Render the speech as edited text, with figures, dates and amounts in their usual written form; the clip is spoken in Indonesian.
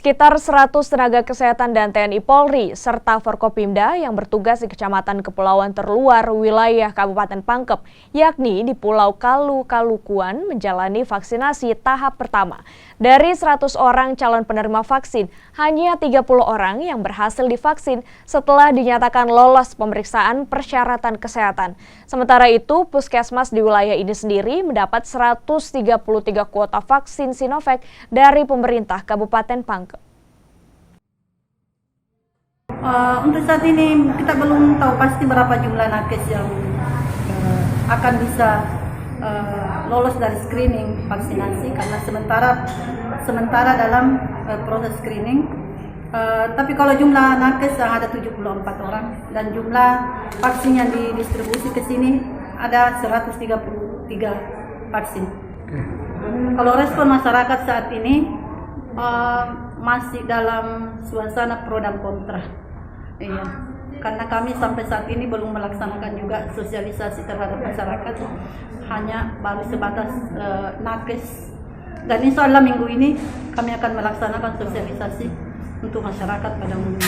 Sekitar 100 tenaga kesehatan dan TNI Polri serta Forkopimda yang bertugas di Kecamatan Kepulauan terluar wilayah Kabupaten Pangkep, yakni di Pulau Kalukuan menjalani vaksinasi tahap pertama. Dari 100 orang calon penerima vaksin, hanya 30 orang yang berhasil divaksin setelah dinyatakan lolos pemeriksaan persyaratan kesehatan. Sementara itu, Puskesmas di wilayah ini sendiri mendapat 133 kuota vaksin Sinovac dari pemerintah Kabupaten Pangkep. Untuk saat ini kita belum tahu pasti berapa jumlah nakes yang akan bisa lolos dari screening vaksinasi karena sementara dalam proses screening. Tapi kalau jumlah nakes ada 74 orang dan jumlah vaksin yang didistribusi ke sini ada 133 vaksin. Kalau respon masyarakat saat ini masih dalam suasana pro dan kontra. Iya, karena kami sampai saat ini belum melaksanakan juga sosialisasi terhadap masyarakat, hanya baru sebatas nakes. Dan insya Allah minggu ini kami akan melaksanakan sosialisasi untuk masyarakat pada umumnya.